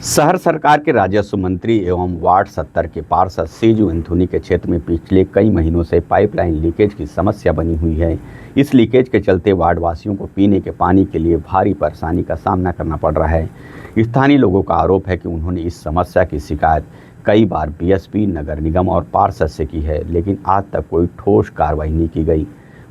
शहर सरकार के राजस्व मंत्री एवं वार्ड 70 के पार्षद सेजू एंथोनी के क्षेत्र में पिछले कई महीनों से पाइपलाइन लीकेज की समस्या बनी हुई है। इस लीकेज के चलते वार्ड वासियों को पीने के पानी के लिए भारी परेशानी का सामना करना पड़ रहा है। स्थानीय लोगों का आरोप है कि उन्होंने इस समस्या की शिकायत कई बार बीएसपी, नगर निगम और पार्षद से की है, लेकिन आज तक कोई ठोस कार्रवाई नहीं की गई।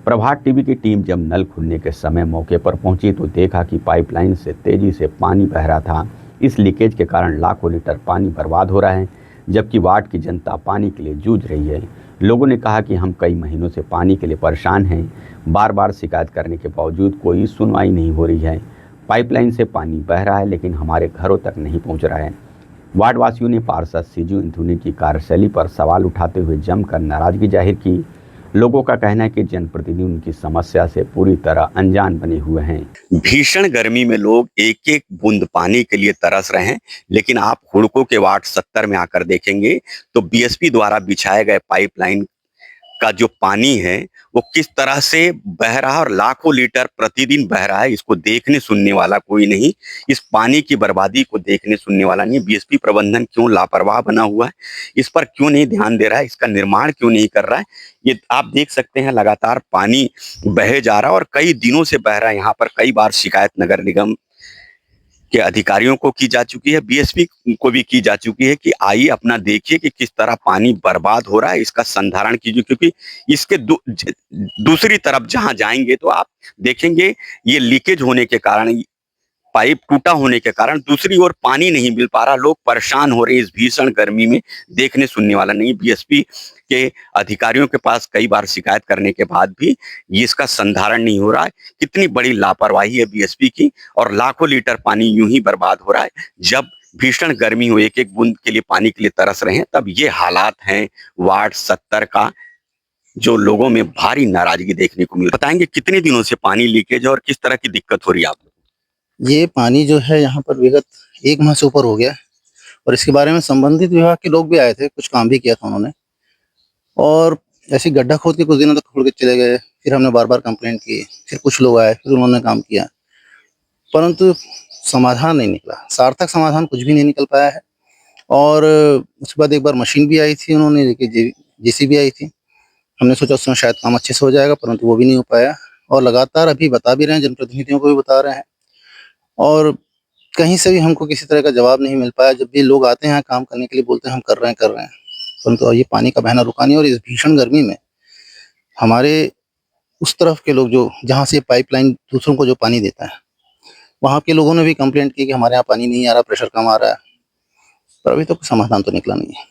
प्रभात टीवी की टीम जब नल खुलने के समय मौके पर पहुंची तो देखा कि पाइपलाइन से तेजी से पानी बह रहा था। इस लीकेज के कारण लाखों लीटर पानी बर्बाद हो रहा है, जबकि वार्ड की जनता पानी के लिए जूझ रही है। लोगों ने कहा कि हम कई महीनों से पानी के लिए परेशान हैं। बार बार शिकायत करने के बावजूद कोई सुनवाई नहीं हो रही है। पाइपलाइन से पानी बह रहा है लेकिन हमारे घरों तक नहीं पहुंच रहा है। वार्ड वासियों ने पार्षद सेजू एंथोनी की कार्यशैली पर सवाल उठाते हुए जमकर नाराजगी जाहिर की। लोगों का कहना है कि जनप्रतिनिधि उनकी समस्या से पूरी तरह अनजान बने हुए हैं। भीषण गर्मी में लोग एक एक बूंद पानी के लिए तरस रहे हैं, लेकिन आप हुड़को के वार्ड 70 में आकर देखेंगे तो बीएसपी द्वारा बिछाए गए पाइपलाइन का जो पानी है वो किस तरह से बह रहा है और लाखों लीटर प्रतिदिन बह रहा है। इसको देखने सुनने वाला कोई नहीं, इस पानी की बर्बादी को देखने सुनने वाला नहीं। बीएसपी प्रबंधन क्यों लापरवाह बना हुआ है, इस पर क्यों नहीं ध्यान दे रहा है, इसका निर्माण क्यों नहीं कर रहा है। ये आप देख सकते हैं, लगातार पानी बहे जा रहा है और कई दिनों से बह रहा है। यहाँ पर कई बार शिकायत नगर निगम के अधिकारियों को की जा चुकी है, बीएसपी को भी की जा चुकी है कि आइए अपना देखिए कि किस तरह पानी बर्बाद हो रहा है, इसका संधारण कीजिए। क्योंकि इसके दूसरी तरफ जहां जाएंगे तो आप देखेंगे ये लीकेज होने के कारण, पाइप टूटा होने के कारण दूसरी ओर पानी नहीं मिल पा रहा। लोग परेशान हो रहे हैं इस भीषण गर्मी में, देखने सुनने वाला नहीं। बीएसपी के अधिकारियों के पास कई बार शिकायत करने के बाद भी ये इसका संधारण नहीं हो रहा है। कितनी बड़ी लापरवाही है बीएसपी की, और लाखों लीटर पानी यूं ही बर्बाद हो रहा है। जब भीषण गर्मी हो, एक एक बूंद के लिए पानी के लिए तरस रहे हैं, तब ये हालात हैं वार्ड 70 का, जो लोगों में भारी नाराजगी देखने को मिल। बताएंगे कितने दिनों से पानी लीकेज है और किस तरह की दिक्कत हो रही है आप? ये पानी जो है यहाँ पर विगत 1 माह से ऊपर हो गया और इसके बारे में संबंधित विभाग के लोग भी आए थे, कुछ काम भी किया था उन्होंने और ऐसे गड्ढा खोद के कुछ दिनों तक खोल के चले गए। फिर हमने बार-बार कंप्लेंट की, फिर कुछ लोग आए, फिर उन्होंने काम किया, परंतु समाधान नहीं निकला, सार्थक समाधान कुछ भी नहीं निकल पाया है। और उसके बाद एक बार मशीन भी आई थी, उन्होंने देखिए जेसीबी आई थी। हमने सोचा उसमें शायद काम अच्छे से हो जाएगा, परंतु वो भी नहीं हो पाया और लगातार अभी बता भी रहे हैं, जनप्रतिनिधियों को भी बता रहे हैं और कहीं से भी हमको किसी तरह का जवाब नहीं मिल पाया। जब भी लोग आते हैं काम करने के लिए, बोलते हैं हम कर रहे हैं, परंतु ये पानी का बहना रुका नहीं। और इस भीषण गर्मी में हमारे उस तरफ के लोग, जो जहाँ से पाइपलाइन दूसरों को जो पानी देता है, वहाँ के लोगों ने भी कंप्लेंट की कि हमारे यहाँ पानी नहीं आ रहा, प्रेशर कम आ रहा है, पर अभी तो कोई समाधान तो निकला नहीं है।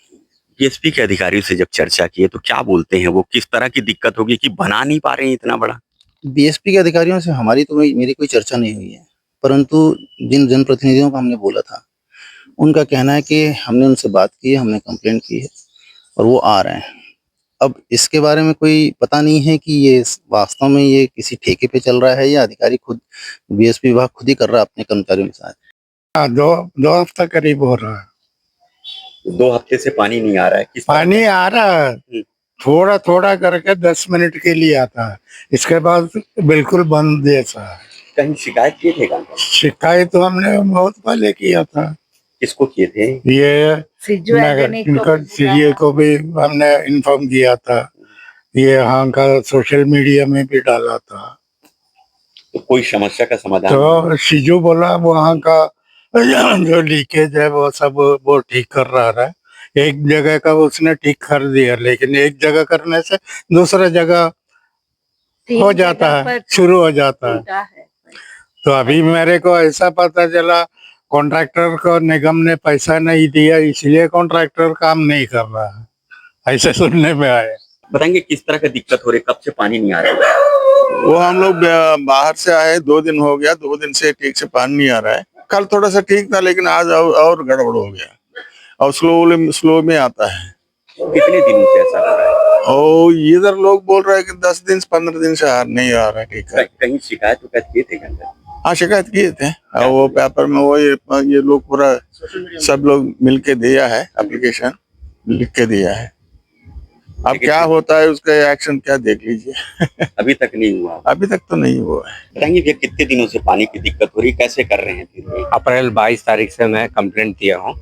बीएसपी के अधिकारियों से जब चर्चा की है तो क्या बोलते हैं वो, किस तरह की दिक्कत होगी कि बना नहीं पा रहे हैं इतना बड़ा? बीएसपी के अधिकारियों से हमारी तो मेरी कोई चर्चा नहीं हुई है, परंतु जिन जनप्रतिनिधियों को हमने बोला था, उनका कहना है कि हमने उनसे बात की है, हमने कंप्लेंट की है और वो आ रहे हैं। अब इसके बारे में कोई पता नहीं है कि ये वास्तव में ये किसी ठेके पे चल रहा है या अधिकारी खुद, बीएसपी विभाग खुद ही कर रहा है अपने कर्मचारियों के साथ। हाँ, दो हफ्ता करीब हो रहा है। 2 हफ्ते से पानी नहीं आ रहा है, किस तरह पानी आ रहा है, थोड़ा थोड़ा करके 10 मिनट के लिए आता है, इसके बाद बिल्कुल बंद जैसा है। कहीं शिकायत किए थे क्या? शिकायत तो हमने बहुत पहले किया था। किसको किए थे? ये नगर सीडीए को भी हमने इन्फॉर्म किया था, ये यहाँ का सोशल मीडिया में भी डाला था। तो कोई समस्या का समाधान? तो सीजू बोला वहाँ का जो लीकेज है वो सब वो ठीक कर रहा है। एक जगह का उसने ठीक कर दिया, लेकिन एक जगह करने से दूसरा जगह हो जाता है, शुरू हो जाता है। तो अभी मेरे को ऐसा पता चला कॉन्ट्रैक्टर को निगम ने पैसा नहीं दिया, इसलिए कॉन्ट्रैक्टर काम नहीं कर रहा है, ऐसे सुनने में आया। बताएंगे किस तरह का दिक्कत हो रही है, कब से पानी नहीं आ रहा है? वो हम लोग बाहर से आए, 2 दिन हो गया, 2 दिन से ठीक से पानी नहीं आ रहा है। कल थोड़ा सा ठीक था, लेकिन आज और गड़बड़ हो गया और स्लो में आता है। कितने दिनों से ऐसा हो रहा है? और इधर लोग बोल रहे हैं कि 10 दिन से 15 दिन से नहीं आ रहा है ठीक है। कहीं शिकायत किए थे क्या? हाँ, शिकायत किए थे और वो पेपर में वो ये लोग पूरा सब लोग मिल के दिया है, एप्लीकेशन लिख के दिया है। अब क्या होता है उसका एक्शन क्या देख लीजिए। अभी तक नहीं हुआ। अभी तक तो नहीं हुआ है। बताएंगे भैया कितने दिनों से पानी की दिक्कत हो रही है, कैसे कर रहे हैं फिर भी? अप्रैल 22 तारीख से मैं कंप्लेंट दिया हूँ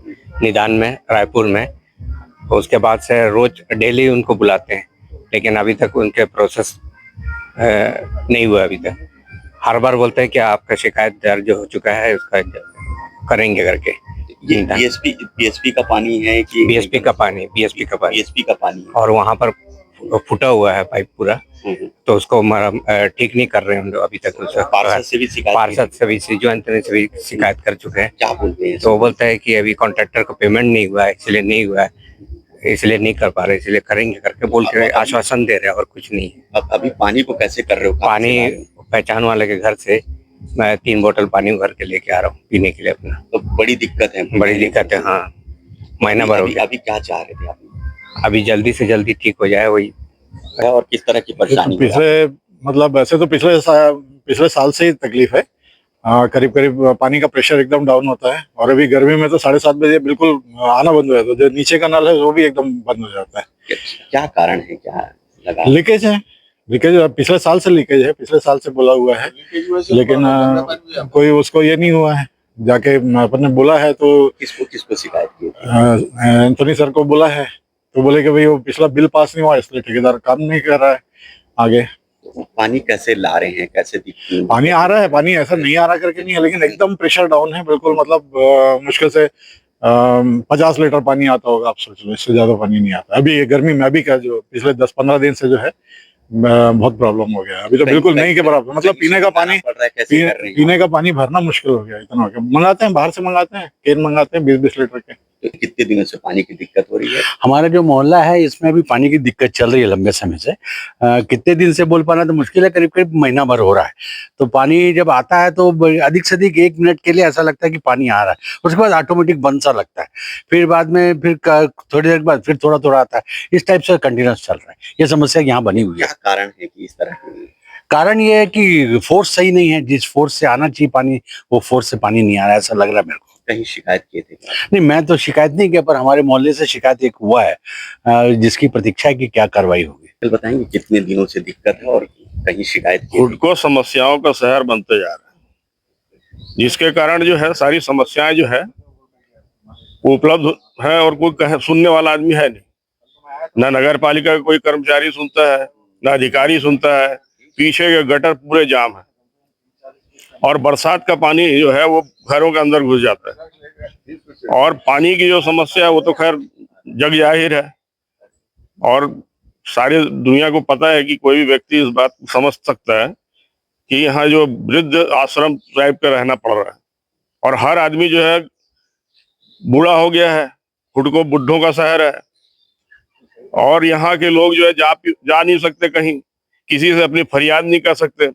निदान में, रायपुर में। उसके बाद से रोज डेली उनको बुलाते हैं, लेकिन अभी तक उनके प्रोसेस नहीं हुआ अभी तक। हर बार बोलते हैं कि आपका शिकायत दर्ज हो चुका है, उसका करेंगे करके। ये बीएसपी का पानी है कि बीएसपी का पानी बीएसपी का पानी है। और वहाँ पर फूटा हुआ है पाइप पूरा, तो उसको ठीक नहीं कर रहे हैं हम लोग अभी तक। पार्षद से भी शिकायत पार्षद से भी, सीजू एंथोनी से भी शिकायत कर चुके हैं। क्या बोलते हैं? तो वो बोलता है कि अभी कॉन्ट्रैक्टर को पेमेंट नहीं हुआ है, इसलिए नहीं हुआ है, इसलिए नहीं कर पा रहे, इसलिए करेंगे करके बोल के आश्वासन दे रहे हैं, और कुछ नहीं है। अभी पानी को कैसे कर रहे हो? पानी पहचान वाले के घर से मैं 3 बोतल पानी भर के लेके आ रहा हूँ पीने के लिए अपना। तो बड़ी दिक्कत है। बड़ी दिक्कत है, हाँ। महीना भर हो गया। अभी क्या चाह रहे थे आप? अभी जल्दी से जल्दी ठीक हो जाए, वही। और किस तरह की परेशानी? पिछले मतलब वैसे तो पिछले साल से ही तकलीफ है। करीब करीब पानी का प्रेशर एकदम डाउन होता है, और अभी गर्मी में तो 7:30 बजे बिल्कुल आना बंद हो जाता है। जो नीचे का नल है वो भी एकदम बंद हो जाता है। क्या कारण है, क्या लगा? लीकेज है, लीकेज पिछले साल से लीकेज है, पिछले साल से बोला हुआ है, लेकिन कोई उसको ये नहीं हुआ है। जाके अपन ने बोला है तो किसको शिकायत की? एंथोनी सर को बोला है, तो बोले कि भाई वो पिछला बिल पास नहीं हुआ, इसलिए ठेकेदार काम नहीं कर रहा है आगे। पानी कैसे ला रहे हैं, कैसे पानी आ रहा है, पानी ऐसा नहीं आ रहा करके नहीं है, लेकिन एकदम प्रेशर डाउन है बिल्कुल। मतलब मुश्किल से 50 लीटर पानी आता होगा, आप सोच लो, इससे ज्यादा पानी नहीं आता। अभी ये गर्मी में अभी का जो पिछले 10-15 दिन से जो है बहुत प्रॉब्लम हो गया। अभी तो बिल्कुल नहीं के बराबर, मतलब पीने का पानी भरना मुश्किल हो गया, इतना हो गया। मंगाते हैं, बाहर से मंगाते हैं, केन मंगाते हैं 20-20 लीटर के। तो कितने दिनों से पानी की दिक्कत हो रही है? हमारा जो मोहल्ला है इसमें भी पानी की दिक्कत चल रही है लंबे समय से। कितने दिन से बोल पाना तो मुश्किल है, करीब करीब महीना भर हो रहा है। तो पानी जब आता है तो अधिक से अधिक 1 मिनट के लिए ऐसा लगता है कि पानी आ रहा है, उसके बाद ऑटोमेटिक बंद सा लगता है, फिर बाद में फिर थोड़ी देर बाद फिर थोड़ा थोड़ा आता है। इस टाइप से कंटिन्यूस चल रहा है, ये समस्या यहाँ बनी हुई है। क्या कारण है कि इस तरह की? कारण ये है कि फोर्स सही नहीं है, जिस फोर्स से आना चाहिए पानी वो फोर्स से पानी नहीं आ रहा है, ऐसा लग रहा है मेरे को। कहीं शिकायत किए थे? नहीं, मैं तो शिकायत नहीं किया, पर हमारे मोहल्ले से शिकायत एक हुआ है, जिसकी प्रतीक्षा है कि क्या कार्रवाई होगी। कल बताएंगे कितने दिनों से दिक्कत है और कहीं शिकायत की? खुद को समस्याओं का शहर बनते जा रहा है, जिसके कारण जो है सारी समस्याएं जो है वो उपलब्ध है, और कोई सुनने वाला आदमी है नहीं। ना नगर पालिका का कोई कर्मचारी सुनता है, ना अधिकारी सुनता है। पीछे के गटर पूरे जाम है, और बरसात का पानी जो है वो घरों के अंदर घुस जाता है। और पानी की जो समस्या है वो तो खैर जग जाहिर है, और सारी दुनिया को पता है कि कोई भी व्यक्ति इस बात को समझ सकता है कि यहाँ जो वृद्ध आश्रम टाइप का रहना पड़ रहा है, और हर आदमी जो है बूढ़ा हो गया है, खुद को बुढ़ों का शहर है, और यहाँ के लोग जो है जा नहीं सकते कहीं, किसी से अपनी फरियाद नहीं कर सकते,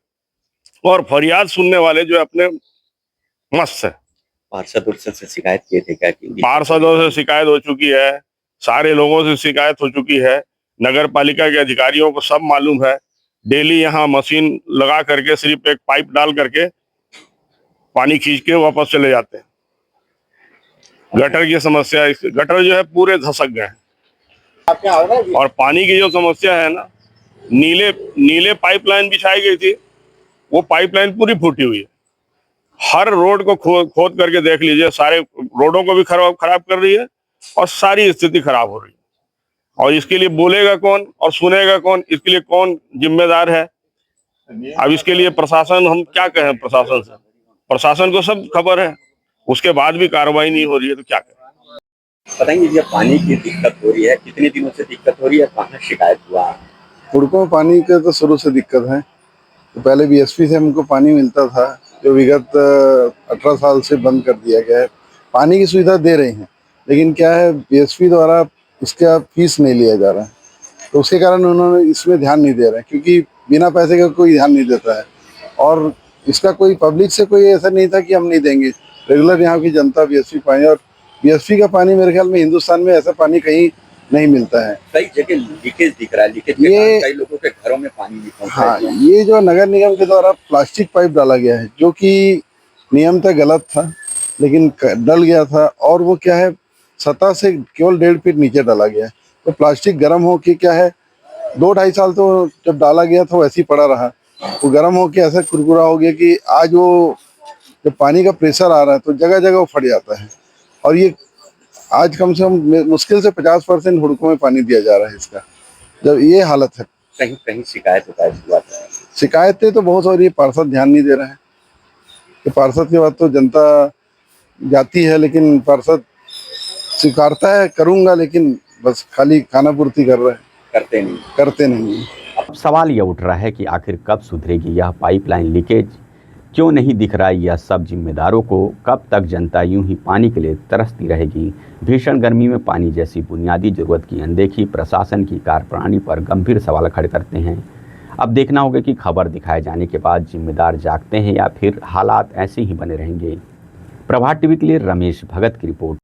और फरियाद सुनने वाले जो अपने मस्त है। पार्षद से शिकायत किए थे क्या? पार्षदों से शिकायत हो चुकी है, सारे लोगों से शिकायत हो चुकी है, नगर पालिका के अधिकारियों को सब मालूम है। डेली यहाँ मशीन लगा करके सिर्फ एक पाइप डाल करके पानी खींच के वापस चले जाते हैं। गटर की समस्या, गटर जो है पूरे धसक गए हैं। और पानी की जो समस्या है ना, नीले पाइपलाइन बिछाई गई थी, वो पाइपलाइन पूरी फूटी हुई है। हर रोड को खोद करके देख लीजिए, सारे रोडों को भी खराब कर रही है, और सारी स्थिति खराब हो रही है। और इसके लिए बोलेगा कौन और सुनेगा कौन? इसके लिए कौन जिम्मेदार है? अब इसके लिए प्रशासन, हम क्या कहें प्रशासन से? प्रशासन को सब खबर है, उसके बाद भी कार्रवाई नहीं हो रही है, तो क्या करें? बताएंगे जब पानी की दिक्कत हो रही है, कितने दिनों से दिक्कत हो रही है, कहाँ शिकायत हुआ? हुड़कों में पानी का तो शुरू से दिक्कत है। तो पहले बीएसपी से हमको पानी मिलता था, जो विगत 18 साल से बंद कर दिया गया है। पानी की सुविधा दे रही हैं, लेकिन क्या है, बीएसपी द्वारा इसका फीस नहीं लिया जा रहा है, तो उसके कारण उन्होंने इसमें ध्यान नहीं दे रहे हैं, क्योंकि बिना पैसे का कोई ध्यान नहीं देता है। और इसका कोई पब्लिक से कोई ऐसा नहीं था कि हम नहीं देंगे, रेगुलर यहाँ की जनता बीएसपी पानी, और बीएसपी का पानी मेरे ख्याल में हिंदुस्तान में ऐसा पानी कहीं नहीं मिलता है। कई जगह लीकेज दिख रहा है, लीकेज के कारण कई लोगों के घरों में पानी नहीं पहुंच रहा है। हाँ, ये जो नगर निगम के द्वारा प्लास्टिक पाइप डाला गया है, जो कि नियमतः गलत था, लेकिन डल गया था, और वो क्या है, सतह से केवल 1.5 फीट नीचे डाला गया है, तो प्लास्टिक गर्म हो के क्या है 2-2.5 साल तो जब डाला गया था वैसे ही पड़ा रहा, वो गर्म हो के ऐसा कुरकुरा हो गया कि आज वो जब पानी का प्रेशर आ रहा है तो जगह जगह वो फट जाता है। और ये आज कम से कम मुश्किल से 50% हुड़कों में पानी दिया जा रहा है इसका, जब ये हालत है। कहीं कहीं शिकायत होता है इस बात में। शिकायतें तो बहुत हो रही है, पार्षद ध्यान नहीं दे रहे हैं। तो पार्षद की बात तो जनता जाती है, लेकिन पार्षद स्वीकारता है करूंगा, लेकिन बस खाली खाना पूर्ति कर रहे हैं, करते नहीं। अब सवाल यह उठ रहा है कि आखिर कब सुधरेगी यह पाइपलाइन लीकेज, क्यों नहीं दिख रहा यह सब जिम्मेदारों को, कब तक जनता यूं ही पानी के लिए तरसती रहेगी। भीषण गर्मी में पानी जैसी बुनियादी जरूरत की अनदेखी प्रशासन की कार्यप्रणाली पर गंभीर सवाल खड़े करते हैं। अब देखना होगा कि खबर दिखाए जाने के बाद जिम्मेदार जागते हैं या फिर हालात ऐसे ही बने रहेंगे। प्रभात टीवी के लिए रमेश भगत की रिपोर्ट।